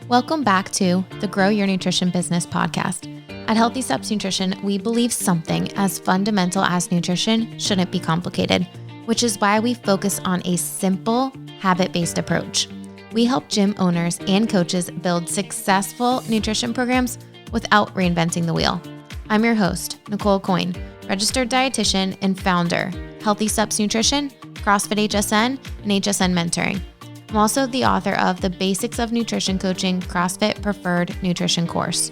Welcome back to the Grow Your Nutrition Business podcast. At Healthy Steps Nutrition, we believe something as fundamental as nutrition shouldn't be complicated, which is why we focus on a simple, habit-based approach. We help gym owners and coaches build successful nutrition programs without reinventing the wheel. I'm your host, Nicole Coyne, registered dietitian and founder, Healthy Steps Nutrition, CrossFit HSN, and HSN Mentoring. I'm also the author of the Basics of Nutrition Coaching CrossFit Preferred Nutrition course.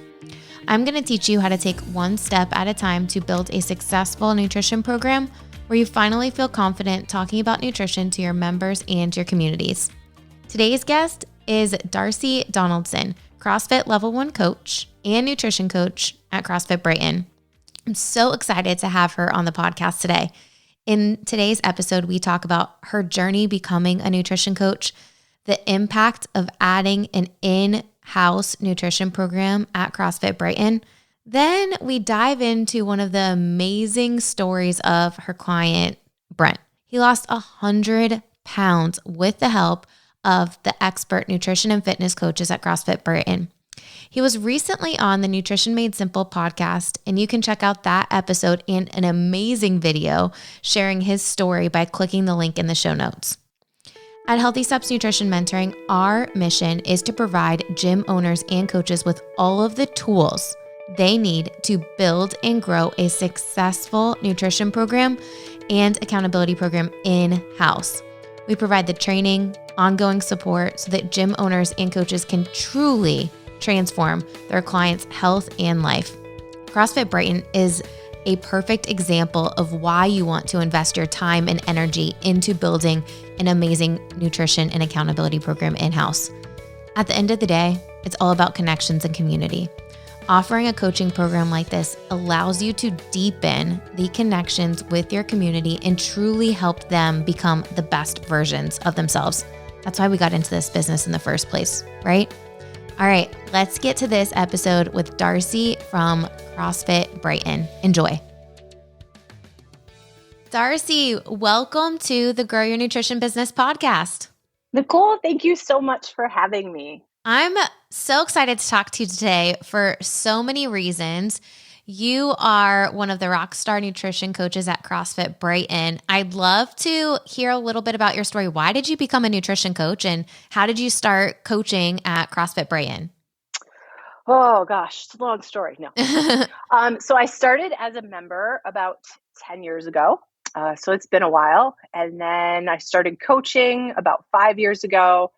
I'm going to teach you how to take one step at a time to build a successful nutrition program where you finally feel confident talking about nutrition to your members and your communities. Today's guest is Darcie Donaldson, CrossFit Level 1 coach and nutrition coach at CrossFit Brighton. I'm so excited to have her on the podcast today. In today's episode, we talk about her journey becoming a nutrition coach, the impact of adding an in-house nutrition program at CrossFit Brighton. Then we dive into one of the amazing stories of her client, Brent. He lost 100 pounds with the help of the expert nutrition and fitness coaches at CrossFit Brighton. He was recently on the Nutrition Made Simple podcast, and you can check out that episode and an amazing video sharing his story by clicking the link in the show notes. At Healthy Steps Nutrition Mentoring, our mission is to provide gym owners and coaches with all of the tools they need to build and grow a successful nutrition program and accountability program in-house. We provide the training, ongoing support so that gym owners and coaches can truly transform their clients' health and life. CrossFit Brighton is a perfect example of why you want to invest your time and energy into building an amazing nutrition and accountability program in-house. At the end of the day, it's all about connections and community. Offering a coaching program like this allows you to deepen the connections with your community and truly help them become the best versions of themselves. That's why we got into this business in the first place, right? All right, let's get to this episode with Darcie from CrossFit Brighton. Enjoy. Darcie, welcome to the Grow Your Nutrition Business podcast. Nicole, thank you so much for having me. I'm so excited to talk to you today for so many reasons. You are one of the rockstar nutrition coaches at CrossFit Brighton. I'd love to hear a little bit about your story. Why did you become a nutrition coach and how did you start coaching at CrossFit Brighton? Oh gosh, it's a long story. No. So I started as a member about 10 years ago. So it's been a while. And then I started coaching about 5 years ago.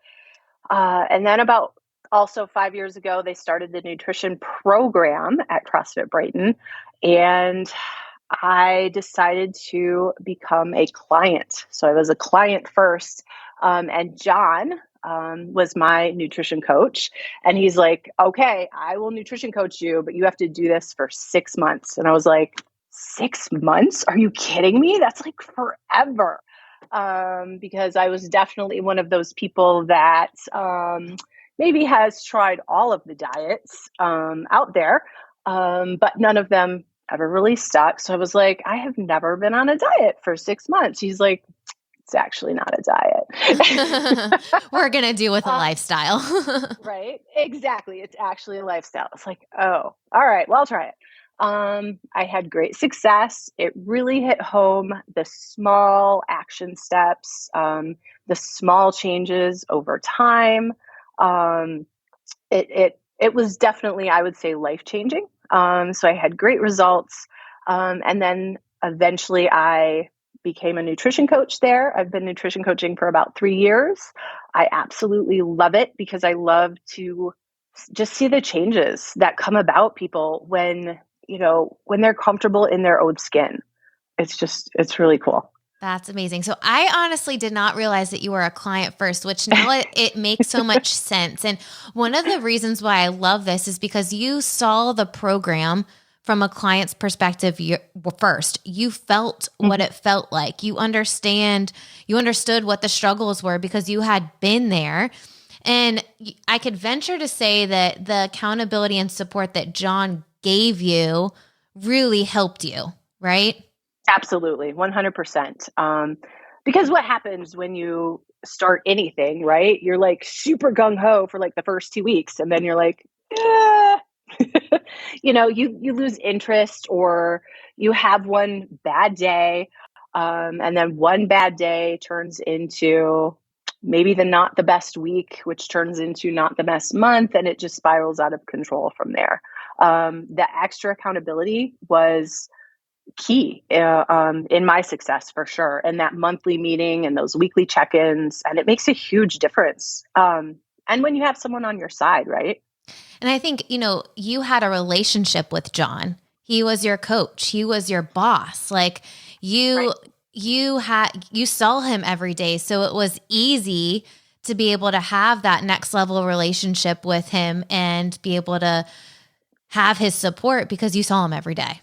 And then about also 5 years ago, they started the nutrition program at CrossFit Brighton. And I decided to become a client. So I was a client first. And John was my nutrition coach. And he's like, okay, I will nutrition coach you, but you have to do this for 6 months. And I was like, 6 months? Are you kidding me? That's like forever. Because I was definitely one of those people that maybe has tried all of the diets out there, but none of them ever really stuck. So I was like, I have never been on a diet for 6 months. He's like, it's actually not a diet. We're going to do with a lifestyle. Right? Exactly. It's actually a lifestyle. It's like, oh, all right, well, I'll try it. I had great success. It really hit home, the small action steps, the small changes over time. It was definitely, I would say, life-changing. So I had great results. And then eventually I became a nutrition coach there. I've been nutrition coaching for about 3 years. I absolutely love it because I love to just see the changes that come about people when they're comfortable in their own skin. It's really cool. That's amazing. So I honestly did not realize that you were a client first, which now it makes so much sense. And one of the reasons why I love this is because you saw the program from a client's perspective first. You felt what it felt like. You understood what the struggles were because you had been there. And I could venture to say that the accountability and support that John gave you really helped you, right? Absolutely, 100%. Because what happens when you start anything, right? You're like super gung ho for like the first 2 weeks. And then you're like, eh. You lose interest, or you have one bad day. And then one bad day turns into maybe not the best week, which turns into not the best month. And it just spirals out of control from there. The extra accountability was key in my success for sure. And that monthly meeting and those weekly check-ins, and it makes a huge difference. And when you have someone on your side, right? And I think, you had a relationship with John. He was your coach. He was your boss. Like you saw him every day. So it was easy to be able to have that next level relationship with him and be able to have his support because you saw him every day.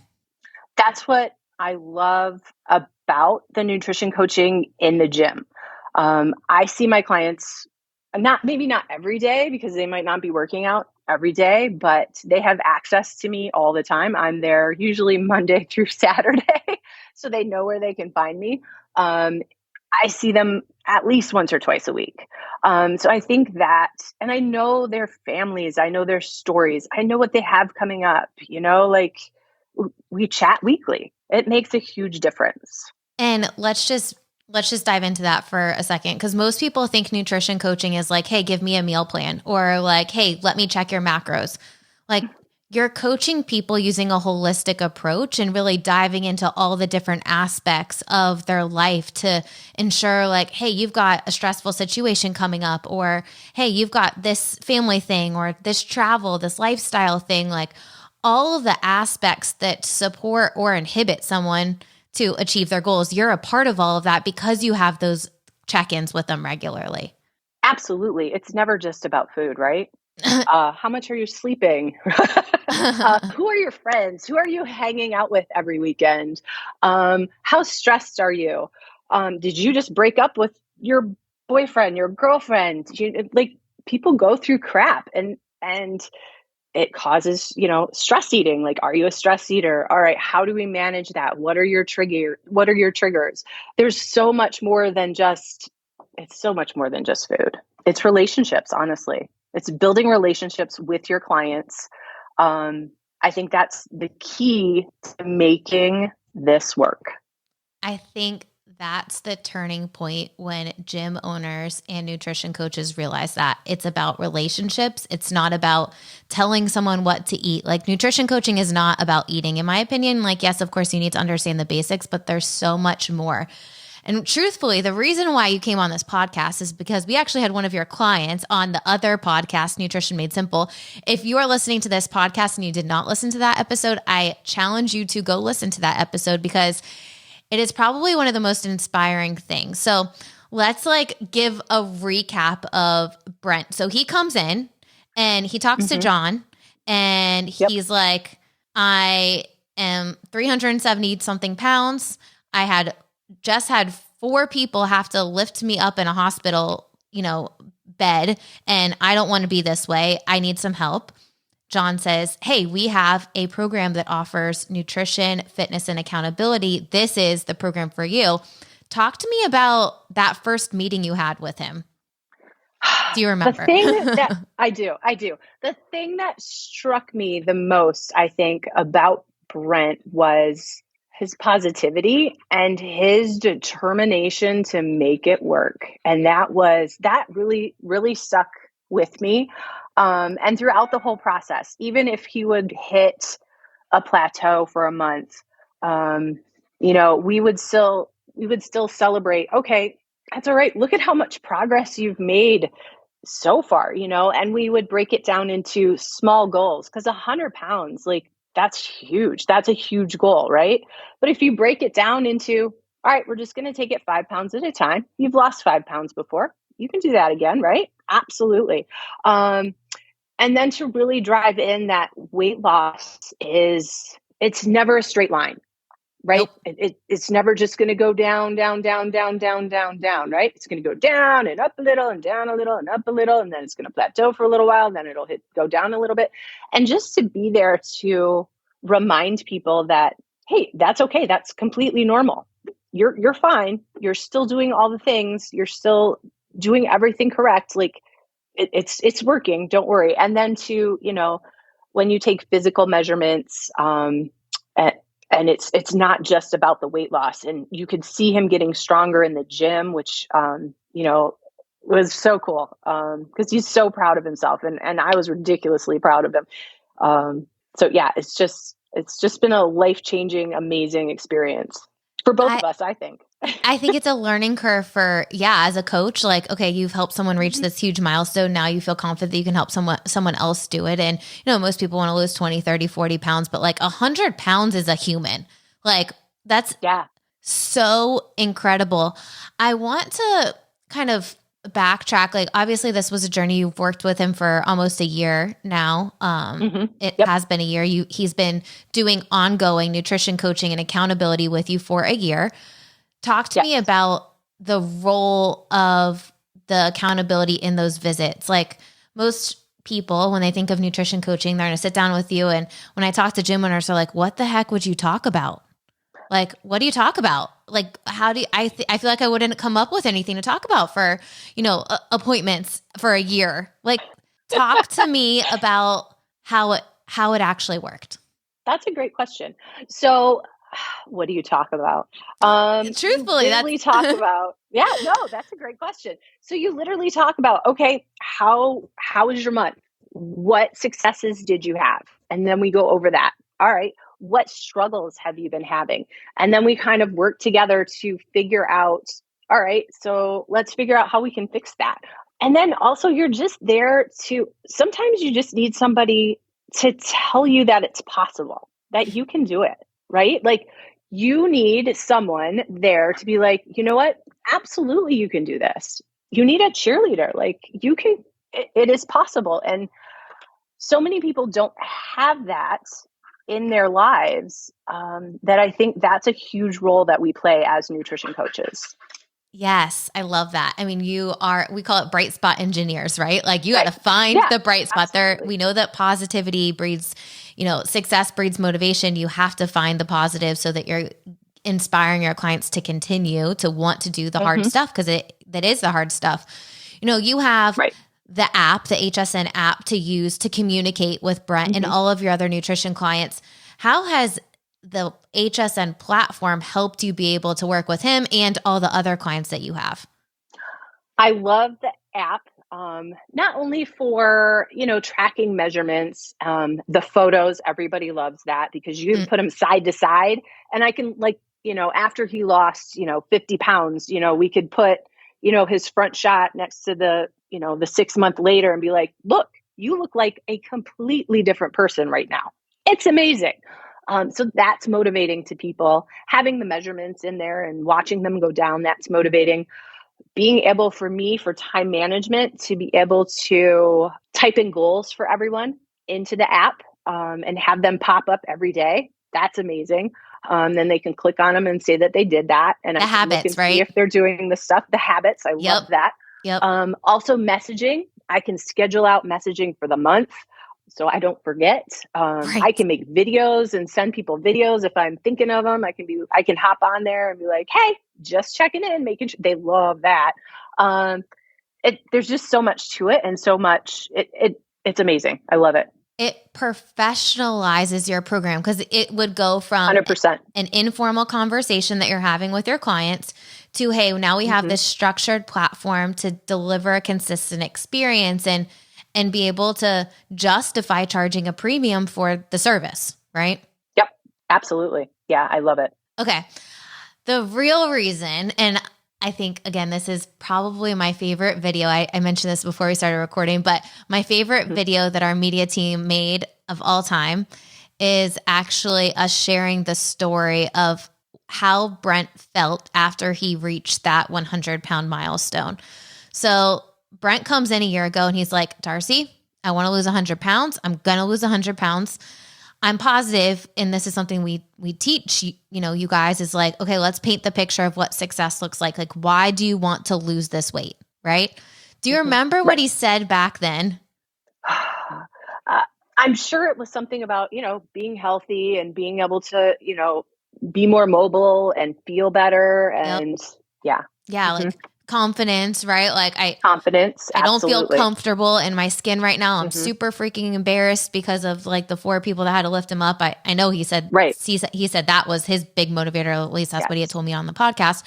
That's what I love about the nutrition coaching in the gym. I see my clients maybe not every day, because they might not be working out every day, but they have access to me all the time. I'm there usually Monday through Saturday, so they know where they can find me. I see them at least once or twice a week. So I think that, and I know their families, I know their stories, I know what they have coming up, like we chat weekly. It makes a huge difference. And let's just dive into that for a second, because most people think nutrition coaching is like, hey, give me a meal plan, or like, hey, let me check your macros. Like, you're coaching people using a holistic approach and really diving into all the different aspects of their life to ensure, like, hey, you've got a stressful situation coming up, or hey, you've got this family thing, or this travel, this lifestyle thing, like all of the aspects that support or inhibit someone to achieve their goals. You're a part of all of that because you have those check-ins with them regularly. Absolutely. It's never just about food, right? How much are you sleeping? Who are your friends? Who are you hanging out with every weekend? How stressed are you? Did you just break up with your boyfriend, your girlfriend? People go through crap, and it causes, stress eating. Like, are you a stress eater? All right. How do we manage that? What are your triggers? There's so much more than just food. It's relationships, honestly. It's building relationships with your clients. I think that's the key to making this work. I think that's the turning point when gym owners and nutrition coaches realize that it's about relationships. It's not about telling someone what to eat. Like, nutrition coaching is not about eating, in my opinion. Like, yes, of course you need to understand the basics, but there's so much more. And truthfully, the reason why you came on this podcast is because we actually had one of your clients on the other podcast, Nutrition Made Simple. If you are listening to this podcast and you did not listen to that episode, I challenge you to go listen to that episode, because it is probably one of the most inspiring things. So let's give a recap of Brent. So he comes in and he talks to John, and he's like, I am 370 something pounds. I had just had 4 people have to lift me up in a hospital, bed, and I don't want to be this way. I need some help. John says, hey, we have a program that offers nutrition, fitness, and accountability. This is the program for you. Talk to me about that first meeting you had with him. Do you remember? The thing that I do. The thing that struck me the most, I think, about Brent was his positivity and his determination to make it work. And that really, really stuck with me. And throughout the whole process, even if he would hit a plateau for a month, we would still celebrate. Okay, that's all right. Look at how much progress you've made so far, and we would break it down into small goals, because 100 pounds, that's huge. That's a huge goal, right? But if you break it down into, all right, we're just going to take it 5 pounds at a time. You've lost 5 pounds before. You can do that again, right? Absolutely. And then to really drive in that weight loss it's never a straight line, right? Nope. It's never just going to go down, down, down, down, down, down, down, right? It's going to go down and up a little and down a little and up a little, and then it's going to plateau for a little while, and then it'll go down a little bit. And just to be there to remind people that, hey, that's okay. That's completely normal. You're fine. You're still doing all the things. You're still doing everything correct. Like it's working. Don't worry. And then to, when you take physical measurements, and it's not just about the weight loss, and you could see him getting stronger in the gym, which, was so cool. Cause he's so proud of himself, and I was ridiculously proud of him. So yeah, it's just been a life-changing, amazing experience for both of us, I think. I think it's a learning curve for, as a coach, like, okay, you've helped someone reach this huge milestone. Now you feel confident that you can help someone else do it. And, most people want to lose 20, 30, 40 pounds, but like 100 pounds is a human. Like that's so incredible. I want to kind of backtrack. Like, obviously this was a journey. You've worked with him for almost a year now. It has been a year. He's been doing ongoing nutrition coaching and accountability with you for a year. Talk to me about the role of the accountability in those visits. Like, most people, when they think of nutrition coaching, they're going to sit down with you. And when I talk to gym owners, they're like, what the heck would you talk about? Like, what do you talk about? Like, how do you, I feel like I wouldn't come up with anything to talk about for, appointments for a year. Like, talk to me about how it actually worked. That's a great question. So what do you talk about? Truthfully, talk about, that's a great question. So you literally talk about, okay, how was your month? What successes did you have? And then we go over that. All right. What struggles have you been having? And then we kind of work together to figure out, all right, so let's figure out how we can fix that. And then also you're just there sometimes you just need somebody to tell you that it's possible, that you can do it, right? Like, you need someone there to be like, you know what? Absolutely, you can do this. You need a cheerleader. Like, you can, it is possible. And so many people don't have that in their lives, that I think that's a huge role that we play as nutrition coaches. Yes, I love that. I mean, we call it bright spot engineers, right? Like, you got to find the bright spot there. We know that positivity breeds, success breeds motivation. You have to find the positive so that you're inspiring your clients to continue to want to do the hard stuff, because that is the hard stuff. You have the app, the HSN app, to use to communicate with Brent and all of your other nutrition clients. How has the HSN platform helped you be able to work with him and all the other clients that you have? I love the app, not only for, tracking measurements, the photos, everybody loves that because you can put them side to side, and I can, like, after he lost, 50 pounds, we could put, his front shot next to the 6 month later and be like, look, you look like a completely different person right now. It's amazing. So that's motivating to people. Having the measurements in there and watching them go down, that's motivating. Being able for me, for time management, to be able to type in goals for everyone into the app, and have them pop up every day. That's amazing. Then they can click on them and say that they did that. And the I can habits, look and right? see if they're doing the stuff, the habits. I love that. Yep. Also messaging. I can schedule out messaging for the month so I don't forget. I can make videos and send people videos if I'm thinking of them. I can hop on there and be like, hey, just checking in, making sure. They love that. There's just so much to it, and so much. It's amazing. I love it. It professionalizes your program, because it would go from 100%. An informal conversation that you're having with your clients to, hey, now we have this structured platform to deliver a consistent experience and be able to justify charging a premium for the service, right? Yep, absolutely. Yeah, I love it. Okay. The real reason, and I think, again, this is probably my favorite video. I mentioned this before we started recording, but my favorite video that our media team made of all time is actually us sharing the story of how Brent felt after he reached that 100-pound milestone. So Brent comes in a year ago and he's like, Darcie, I want to lose 100 pounds. I'm going to lose 100 pounds. I'm positive, and this is something we teach, you guys, is like, okay, let's paint the picture of what success looks like. Like, why do you want to lose this weight? Right? Do you remember what he said back then? I'm sure it was something about, being healthy and being able to, be more mobile and feel better. And like confidence, right? Like confidence. I don't feel Absolutely. comfortable in my skin right now. I'm Mm-hmm. super freaking embarrassed because of like the 4 people that had to lift him up. I know he said, Right. he said that was his big motivator. At least that's what he had told me on the podcast.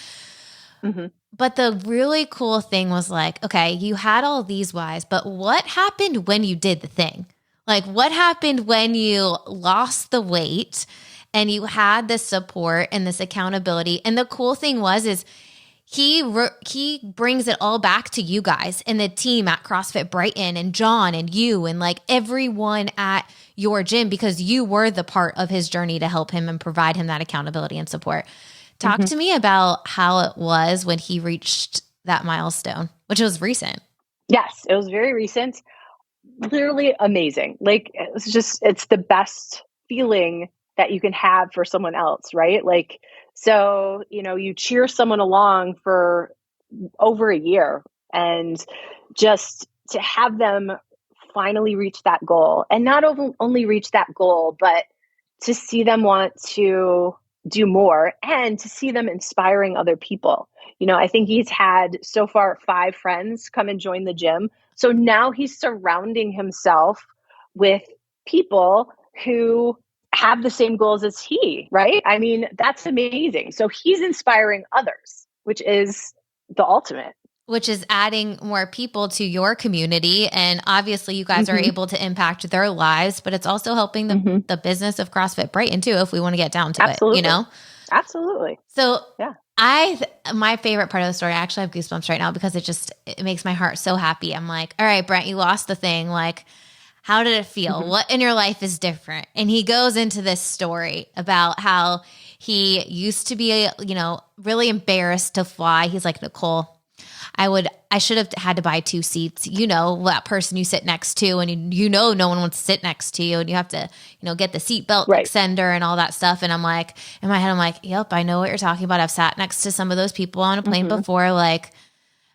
Mm-hmm. But the really cool thing was like, okay, you had all these whys, but what happened when you did the thing? Like what happened when you lost the weight and you had this support and this accountability? And the cool thing is he brings it all back to you guys and the team at CrossFit Brighton and John and you and like everyone at your gym, because you were the part of his journey to help him and provide him that accountability and support. Talk to me about how it was when he reached that milestone, which was recent. Yes, it was very recent. Literally amazing. Like it's the best feeling that you can have for someone else, right? Like, so, you cheer someone along for over a year and just to have them finally reach that goal, and not only reach that goal, but to see them want to do more and to see them inspiring other people. I think he's had so far 5 friends come and join the gym. So now he's surrounding himself with people who have the same goals as he, right? I mean, that's amazing. So he's inspiring others, which is the ultimate. Which is adding more people to your community. And obviously you guys are able to impact their lives, but it's also helping the business of CrossFit Brighton too, if we want to get down to Absolutely. it, Absolutely. So yeah. My favorite part of the story, I actually have goosebumps right now because it makes my heart so happy. I'm like, all right, Brent, you lost the thing. Like, how did it feel? What in your life is different? And he goes into this story about how he used to be, really embarrassed to fly. He's like, Nicole, I should have had to buy 2 seats. That person you sit next to, and no one wants to sit next to you, and you have to, get the seatbelt extender and all that stuff. And I'm like, in my head, I'm like, yep, I know what you're talking about. I've sat next to some of those people on a plane before. Like,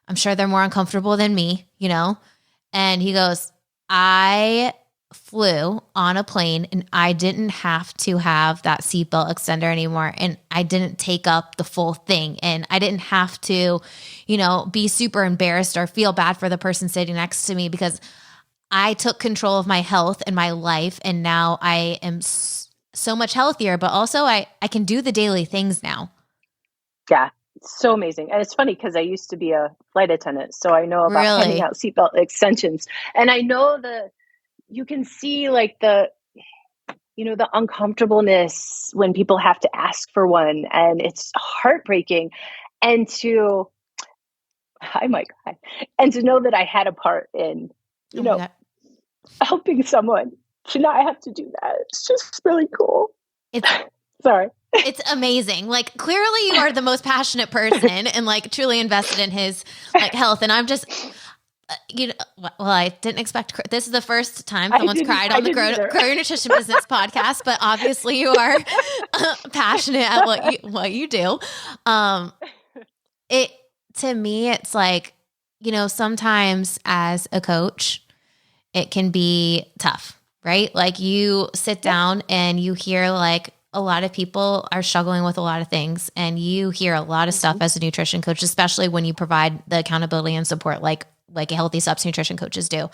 I'm sure they're more uncomfortable than me, And he goes, I flew on a plane and I didn't have to have that seatbelt extender anymore. And I didn't take up the full thing. And I didn't have to, be super embarrassed or feel bad for the person sitting next to me, because I took control of my health and my life. And now I am so much healthier, but also I can do the daily things now. Yeah. So amazing. And it's funny because I used to be a flight attendant. So I know about handing out seatbelt extensions. And I know you can see like the uncomfortableness when people have to ask for one, and it's heartbreaking. And and to know that I had a part in, helping someone to not have to do that. It's just really cool. Sorry. It's amazing. Like, clearly you are the most passionate person and like truly invested in his like health. And I'm just, I didn't expect, this is the first time someone's cried on the Grow Your Nutrition Business podcast, but obviously you are passionate at what you do. To me, it's like, sometimes as a coach, it can be tough, right? Like you sit down and you hear like a lot of people are struggling with a lot of things, and you hear a lot of stuff as a nutrition coach, especially when you provide the accountability and support like a Healthy Subs nutrition coaches do.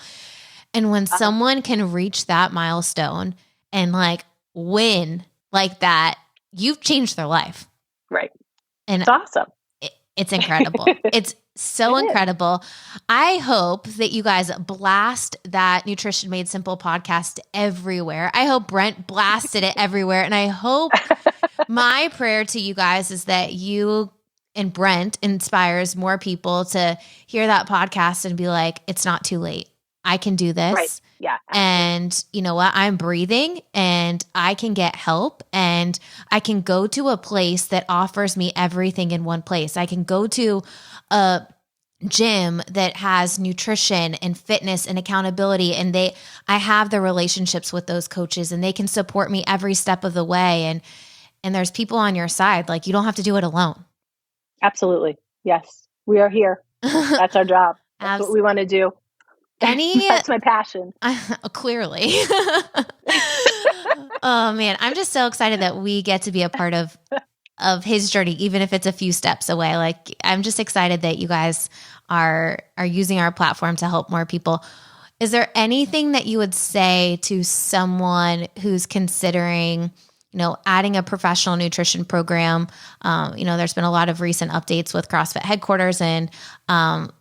And when someone can reach that milestone and like win like that, you've changed their life. Right. And it's awesome. It's incredible. It's so incredible. I hope that you guys blast that Nutrition Made Simple podcast everywhere. I hope Brent blasted it everywhere. And I hope my prayer to you guys is that you and Brent inspires more people to hear that podcast and be like, it's not too late. I can do this. Right. Yeah. And you know what? I'm breathing and I can get help, and I can go to a place that offers me everything in one place. I can go to a gym that has nutrition and fitness and accountability, and I have the relationships with those coaches, and they can support me every step of the way. And there's people on your side. Like, you don't have to do it alone. Absolutely. Yes. We are here. That's our job. That's what we want to do. That's my passion. Clearly. Oh man, I'm just so excited that we get to be a part of of his journey, even if it's a few steps away. Like, I'm just excited that you guys are using our platform to help more people. Is there anything that you would say to someone who's considering, adding a professional nutrition program? There's been a lot of recent updates with CrossFit headquarters. And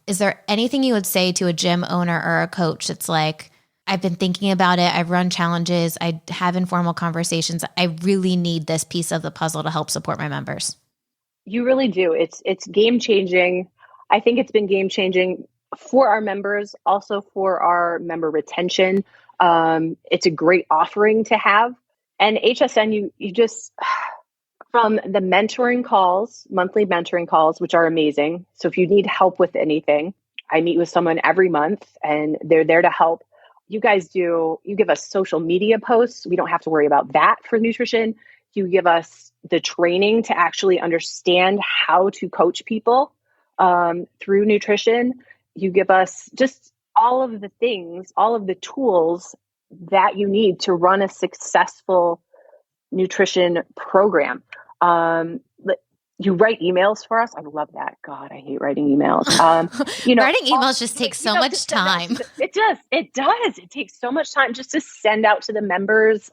is there anything you would say to a gym owner or a coach that's like, I've been thinking about it, I've run challenges, I have informal conversations, I really need this piece of the puzzle to help support my members? You really do. It's game changing. I think it's been game changing for our members, also for our member retention. It's a great offering to have. And HSN, you just, from the mentoring calls, monthly mentoring calls, which are amazing. So if you need help with anything, I meet with someone every month and they're there to help. You give us social media posts. We don't have to worry about that for nutrition. You give us the training to actually understand how to coach people through nutrition. You give us just all of the things, all of the tools that you need to run a successful nutrition program. You write emails for us. I love that. God, I hate writing emails. Writing emails just takes so much time. It does. It takes so much time just to send out to the members,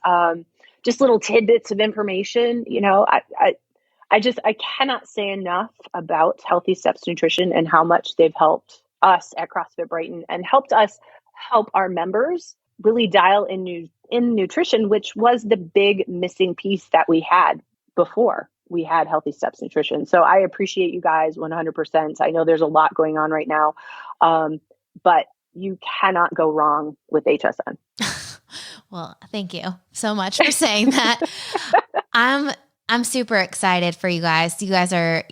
just little tidbits of information. I cannot say enough about Healthy Steps Nutrition and how much they've helped us at CrossFit Brighton and helped us help our members really dial in nutrition, which was the big missing piece that we had before we had Healthy Steps Nutrition. So I appreciate you guys 100%. I know there's a lot going on right now, but you cannot go wrong with HSN. Well, thank you so much for saying that. I'm super excited for you guys. You guys are,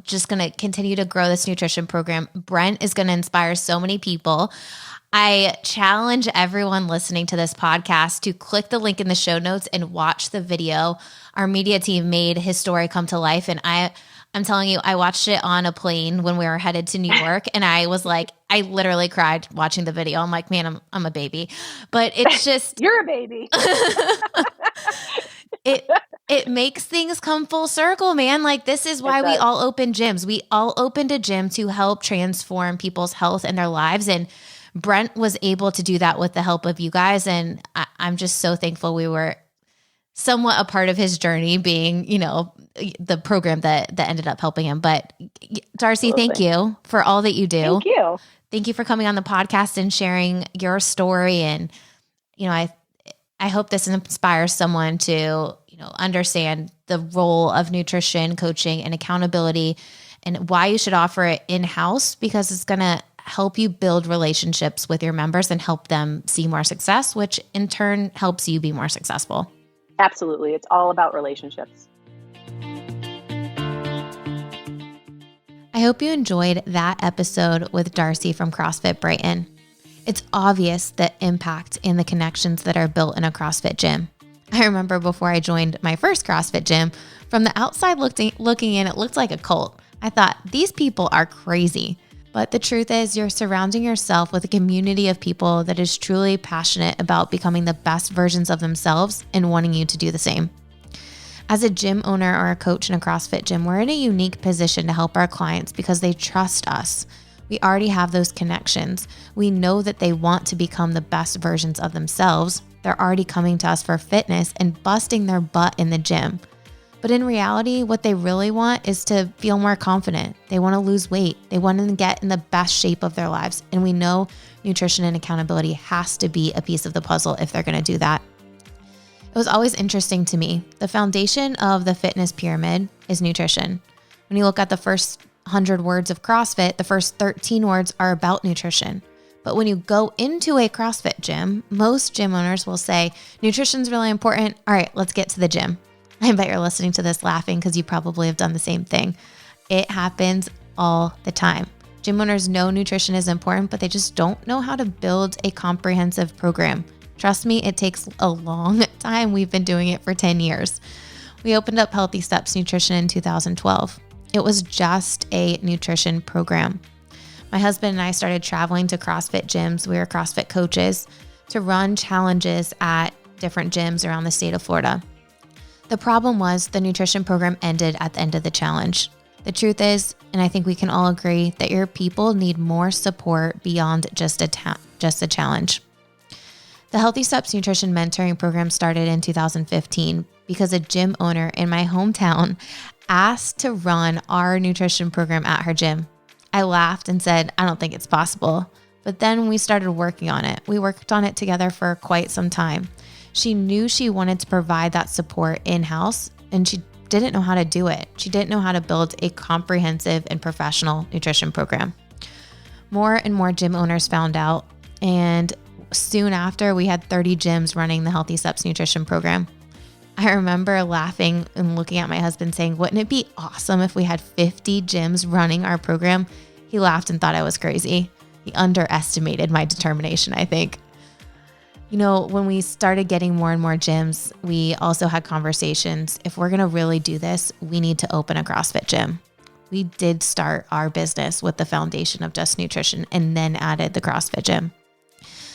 just going to continue to grow this nutrition program. Brent is going to inspire so many people. I challenge everyone listening to this podcast to click the link in the show notes and watch the video. Our media team made his story come to life. And I'm telling you, I watched it on a plane when we were headed to New York. And I was like, I literally cried watching the video. I'm like, man, I'm a baby. But it's just... You're a baby. It makes things come full circle, man. Like, this is why we all open gyms. We all opened a gym to help transform people's health and their lives. And Brent was able to do that with the help of you guys. And I'm just so thankful we were somewhat a part of his journey, being, the program that ended up helping him. But Darcie, Thank you for all that you do. Thank you. Thank you for coming on the podcast and sharing your story. And, I hope this inspires someone to, understand the role of nutrition, coaching, and accountability, and why you should offer it in-house, because it's going to help you build relationships with your members and help them see more success, which in turn helps you be more successful. Absolutely. It's all about relationships. I hope you enjoyed that episode with Darcie from CrossFit Brighton. It's obvious the impact and the connections that are built in a CrossFit gym. I remember before I joined my first CrossFit gym, from the outside looking in, it looked like a cult. I thought, these people are crazy. But the truth is, you're surrounding yourself with a community of people that is truly passionate about becoming the best versions of themselves and wanting you to do the same. As a gym owner or a coach in a CrossFit gym, we're in a unique position to help our clients because they trust us. We already have those connections. We know that they want to become the best versions of themselves. They're already coming to us for fitness and busting their butt in the gym. But in reality, what they really want is to feel more confident. They want to lose weight. They want to get in the best shape of their lives. And we know nutrition and accountability has to be a piece of the puzzle if they're going to do that. It was always interesting to me. The foundation of the fitness pyramid is nutrition. When you look at the first 100 words of CrossFit, the first 13 words are about nutrition. But when you go into a CrossFit gym, most gym owners will say, nutrition's really important. All right, let's get to the gym. I bet you're listening to this laughing because you probably have done the same thing. It happens all the time. Gym owners know nutrition is important, but they just don't know how to build a comprehensive program. Trust me, it takes a long time. We've been doing it for 10 years. We opened up Healthy Steps Nutrition in 2012. It was just a nutrition program. My husband and I started traveling to CrossFit gyms. We were CrossFit coaches to run challenges at different gyms around the state of Florida. The problem was the nutrition program ended at the end of the challenge. The truth is, and I think we can all agree, that your people need more support beyond just a challenge. The Healthy Steps Nutrition Mentoring Program started in 2015 because a gym owner in my hometown asked to run our nutrition program at her gym. I laughed and said, I don't think it's possible. But then we started working on it. We worked on it together for quite some time. She knew she wanted to provide that support in-house, and she didn't know how to do it. She didn't know how to build a comprehensive and professional nutrition program. More and more gym owners found out, and soon after, we had 30 gyms running the Healthy Steps Nutrition Program. I remember laughing and looking at my husband saying, wouldn't it be awesome if we had 50 gyms running our program? He laughed and thought I was crazy. He underestimated my determination, I think. You know, when we started getting more and more gyms, we also had conversations. If we're going to really do this, we need to open a CrossFit gym. We did start our business with the foundation of just nutrition and then added the CrossFit gym.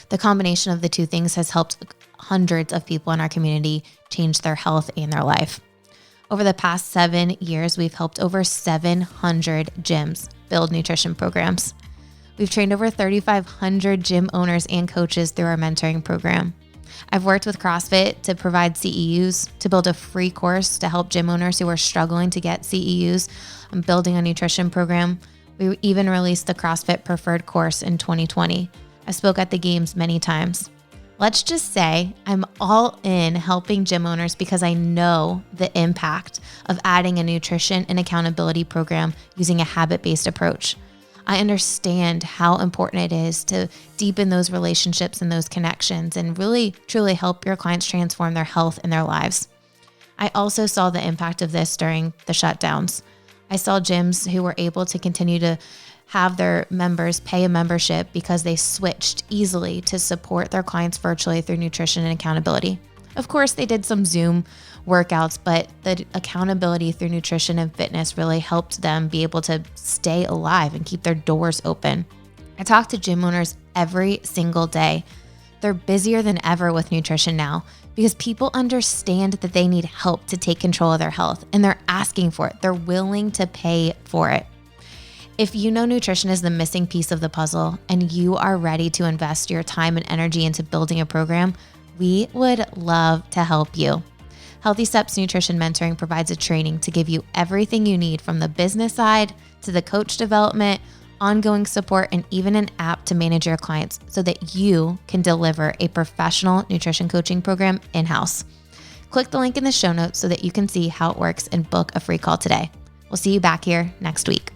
The combination of the two things has helped hundreds of people in our community change their health and their life. Over the past 7 years, we've helped over 700 gyms build nutrition programs. We've trained over 3,500 gym owners and coaches through our mentoring program. I've worked with CrossFit to provide CEUs, to build a free course to help gym owners who are struggling to get CEUs on building a nutrition program. We even released the CrossFit Preferred course in 2020. I spoke at the games many times. Let's just say I'm all in helping gym owners because I know the impact of adding a nutrition and accountability program using a habit-based approach. I understand how important it is to deepen those relationships and those connections and really, truly help your clients transform their health and their lives. I also saw the impact of this during the shutdowns. I saw gyms who were able to continue to have their members pay a membership because they switched easily to support their clients virtually through nutrition and accountability. Of course, they did some Zoom workouts, but the accountability through nutrition and fitness really helped them be able to stay alive and keep their doors open. I talk to gym owners every single day. They're busier than ever with nutrition now because people understand that they need help to take control of their health, and they're asking for it. They're willing to pay for it. If you know nutrition is the missing piece of the puzzle and you are ready to invest your time and energy into building a program, we would love to help you. Healthy Steps Nutrition Mentoring provides a training to give you everything you need from the business side to the coach development, ongoing support, and even an app to manage your clients so that you can deliver a professional nutrition coaching program in-house. Click the link in the show notes so that you can see how it works and book a free call today. We'll see you back here next week.